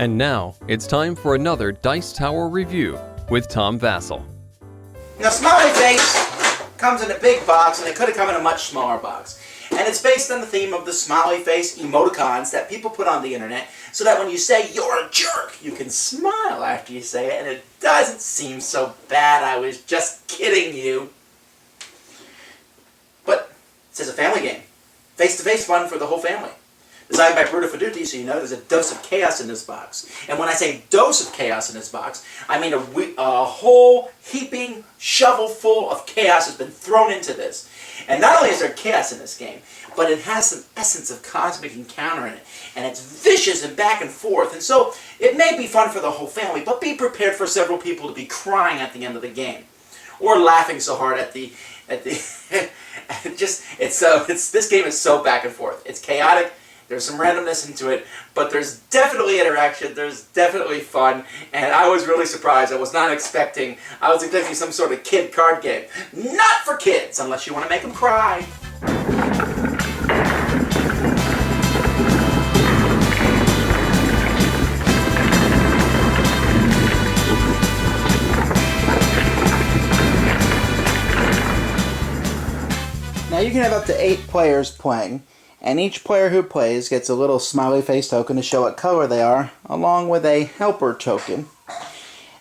And now, it's time for another Dice Tower review with Tom Vasel. Now, Smiley Face comes in a big box, and it could have come in a much smaller box. And it's based on the theme of the Smiley Face emoticons that people put on the internet, so that when you say, "You're a jerk," you can smile after you say it, and it doesn't seem so bad. I was just kidding you. But it says a family game. Face-to-face fun for the whole family. Designed by Bruto Fiduti, so you know there's a dose of chaos in this box. And when I say dose of chaos in this box, I mean a whole heaping shovel full of chaos has been thrown into this. And not only is there chaos in this game, but it has some essence of cosmic encounter in it. And it's vicious and back and forth. And so it may be fun for the whole family, but be prepared for several people to be crying at the end of the game. Or laughing so hard at the this game is so back and forth. It's chaotic. There's some randomness into it, but there's definitely interaction, there's definitely fun, and I was really surprised. I was expecting some sort of kid card game. Not for kids, unless you want to make them cry. Now you can have up to 8 players playing. And each player who plays gets a little smiley face token to show what color they are, along with a helper token.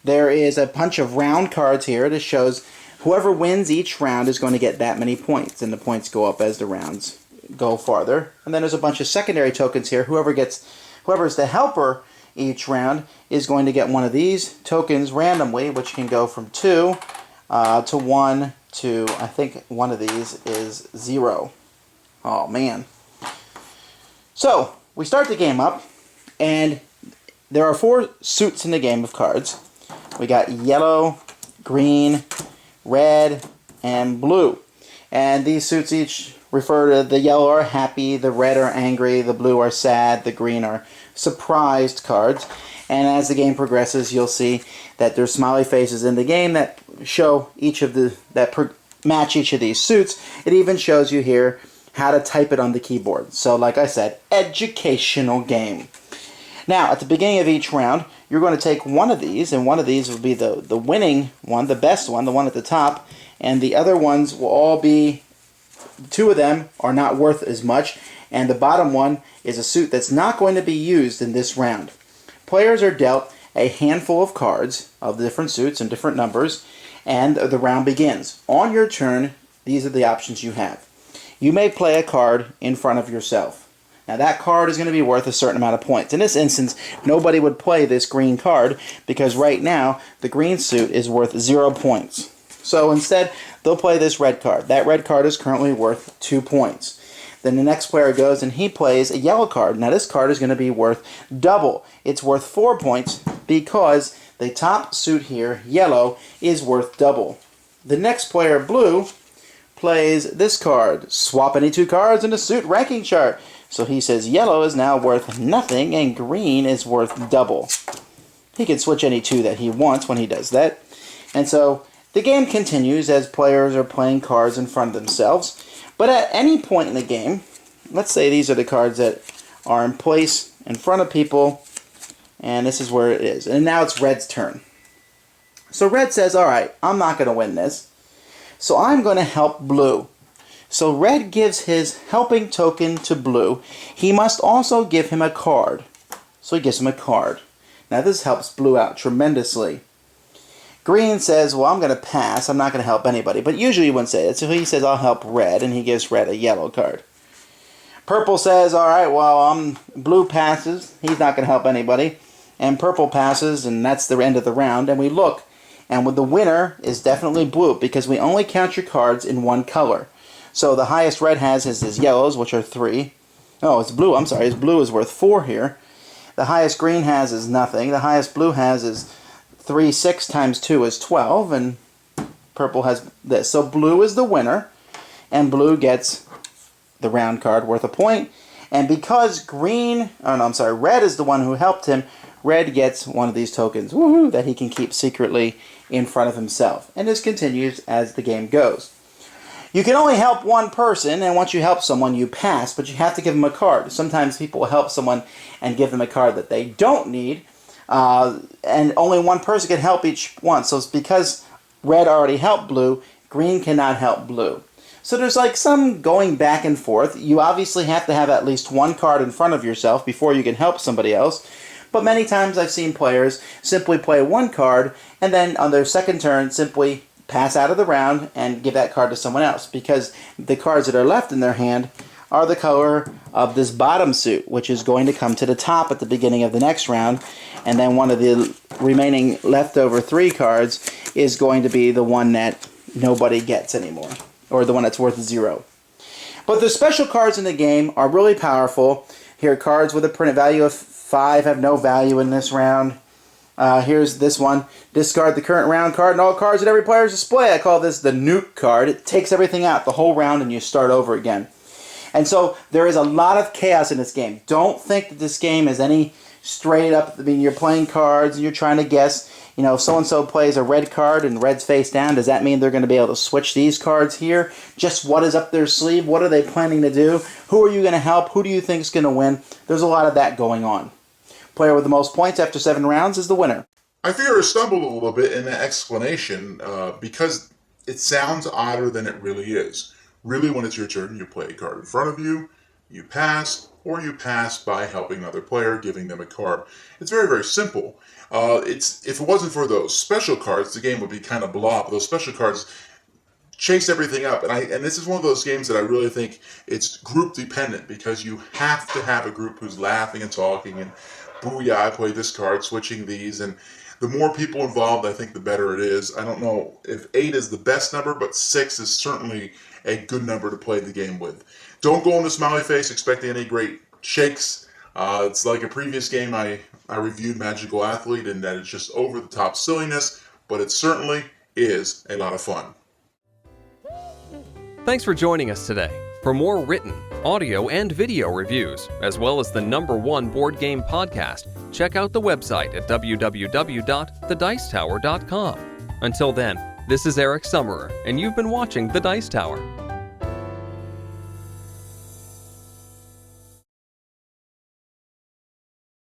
There is a bunch of round cards here that shows whoever wins each round is going to get that many points, and the points go up as the rounds go farther. And then there's a bunch of secondary tokens here. Whoever's the helper each round is going to get one of these tokens randomly, which can go from 2 to 1 to, I think one of these is 0. Oh man. So, we start the game up, and there are 4 suits in the game of cards. We got yellow, green, red, and blue. And these suits each refer to the yellow are happy, the red are angry, the blue are sad, the green are surprised cards. And as the game progresses, you'll see that there's smiley faces in the game that show match each of these suits. It even shows you here how to type it on the keyboard. So like I said, educational game. Now, at the beginning of each round, you're going to take one of these, and one of these will be the winning one, the best one, the one at the top, and the other ones will all be, 2 of them are not worth as much, and the bottom one is a suit that's not going to be used in this round. Players are dealt a handful of cards of different suits and different numbers, and the round begins. On your turn, these are the options you have. You may play a card in front of yourself. Now that card is going to be worth a certain amount of points. In this instance, nobody would play this green card because right now the green suit is worth 0 points. So instead, they'll play this red card. That red card is currently worth 2 points. Then the next player goes and he plays a yellow card. Now this card is going to be worth double. It's worth 4 points because the top suit here, yellow, is worth double. The next player, blue, plays this card. Swap any 2 cards in a suit ranking chart. So he says yellow is now worth nothing and green is worth double. He can switch any 2 that he wants when he does that. And so the game continues as players are playing cards in front of themselves. But at any point in the game, let's say these are the cards that are in place in front of people, and this is where it is. And now it's red's turn. So red says, alright, I'm not going to win this. So I'm going to help blue. So red gives his helping token to blue. He must also give him a card. So he gives him a card. Now this helps blue out tremendously. Green says, well, I'm going to pass. I'm not going to help anybody. But usually you wouldn't say it. So he says, I'll help red. And he gives red a yellow card. Purple says, alright, well, blue passes. He's not going to help anybody. And purple passes, and that's the end of the round. And we look. And with the winner is definitely blue because we only count your cards in one color. So the highest red has is his yellows, which are 3. Oh, it's blue. I'm sorry. His blue is worth 4 here. The highest green has is nothing. The highest blue has is 3. 6 times 2 is 12. And purple has this. So blue is the winner. And blue gets the round card worth a point. And because red is the one who helped him, red gets one of these tokens, woohoo, that he can keep secretly in front of himself. And this continues as the game goes. You can only help one person, and once you help someone, you pass, but you have to give them a card. Sometimes people will help someone and give them a card that they don't need, and only one person can help each one. So it's because red already helped blue, green cannot help blue. So there's like some going back and forth. You obviously have to have at least one card in front of yourself before you can help somebody else. But many times I've seen players simply play one card and then on their second turn simply pass out of the round and give that card to someone else, because the cards that are left in their hand are the color of this bottom suit, which is going to come to the top at the beginning of the next round, and then one of the remaining leftover 3 cards is going to be the one that nobody gets anymore, or the one that's worth 0. But the special cards in the game are really powerful. Here, cards with a printed value of 5 have no value in this round. Here's this one. Discard the current round card and all cards at every player's display. I call this the nuke card. It takes everything out, the whole round, and you start over again. And so there is a lot of chaos in this game. Don't think that this game is any straight up. I mean, you're playing cards and you're trying to guess, you know, if so-and-so plays a red card and red's face down, does that mean they're going to be able to switch these cards here? Just what is up their sleeve? What are they planning to do? Who are you going to help? Who do you think is going to win? There's a lot of that going on. Player with the most points after 7 rounds is the winner. I fear I stumbled a little bit in the explanation because it sounds odder than it really is. Really, when it's your turn, you play a card in front of you, you pass, or you pass by helping another player, giving them a card. It's very, very simple. If it wasn't for those special cards, the game would be kind of blah. But those special cards chase everything up. And this is one of those games that I really think it's group dependent, because you have to have a group who's laughing and talking and booyah, I play this card, switching these, and the more people involved, I think the better it is. I don't know if 8 is the best number, but 6 is certainly a good number to play the game with. Don't go into Smiley Face expecting any great shakes. It's like a previous game I reviewed, Magical Athlete, and that it's just over-the-top silliness, but it certainly is a lot of fun. Thanks for joining us today. For more written, audio, and video reviews, as well as the #1 board game podcast, check out the website at www.thedicetower.com. Until then, this is Eric Summerer, and you've been watching The Dice Tower.